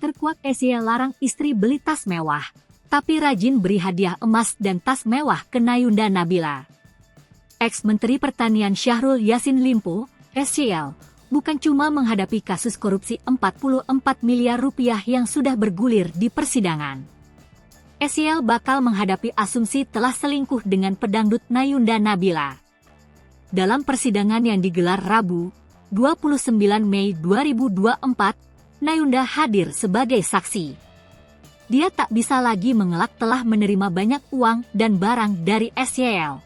Terkuak SYL larang istri beli tas mewah, tapi rajin beri hadiah emas dan tas mewah ke Nayunda Nabila. Ex-Menteri Pertanian Syahrul Yassin Limpo, SYL, bukan cuma menghadapi kasus korupsi 44 miliar rupiah yang sudah bergulir di persidangan. SYL bakal menghadapi asumsi telah selingkuh dengan pedangdut Nayunda Nabila. Dalam persidangan yang digelar Rabu, 29 Mei 2024, Nayunda hadir sebagai saksi. Dia tak bisa lagi mengelak telah menerima banyak uang dan barang dari SYL.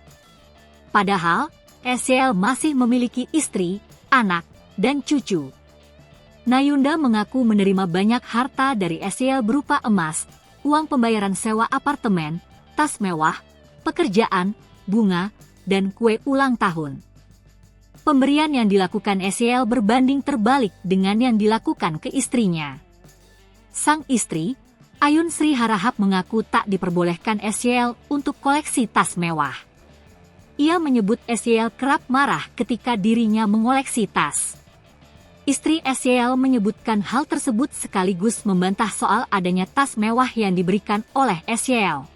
Padahal, SYL masih memiliki istri, anak, dan cucu. Nayunda mengaku menerima banyak harta dari SYL berupa emas, uang pembayaran sewa apartemen, tas mewah, pekerjaan, bunga, dan kue ulang tahun. Pemberian yang dilakukan SYL berbanding terbalik dengan yang dilakukan ke istrinya. Sang istri, Ayun Sri Harahap, mengaku tak diperbolehkan SYL untuk koleksi tas mewah. Ia menyebut SYL kerap marah ketika dirinya mengoleksi tas. Istri SYL menyebutkan hal tersebut sekaligus membantah soal adanya tas mewah yang diberikan oleh SYL.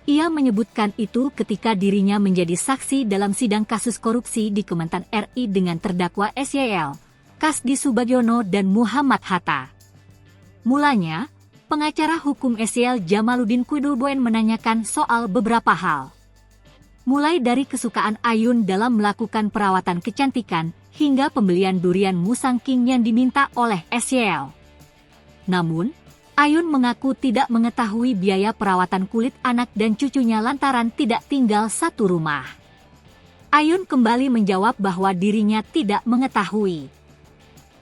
Ia menyebutkan itu ketika dirinya menjadi saksi dalam sidang kasus korupsi di Kementan RI dengan terdakwa SYL, Kasdi Subagiono dan Muhammad Hatta. Mulanya, pengacara hukum SYL Jamaluddin Kudulboen menanyakan soal beberapa hal. Mulai dari kesukaan Ayun dalam melakukan perawatan kecantikan, hingga pembelian durian Musang King yang diminta oleh SYL. Namun, Ayun mengaku tidak mengetahui biaya perawatan kulit anak dan cucunya lantaran tidak tinggal satu rumah. Ayun kembali menjawab bahwa dirinya tidak mengetahui.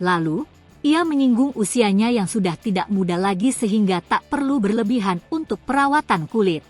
Lalu, ia menyinggung usianya yang sudah tidak muda lagi sehingga tak perlu berlebihan untuk perawatan kulit.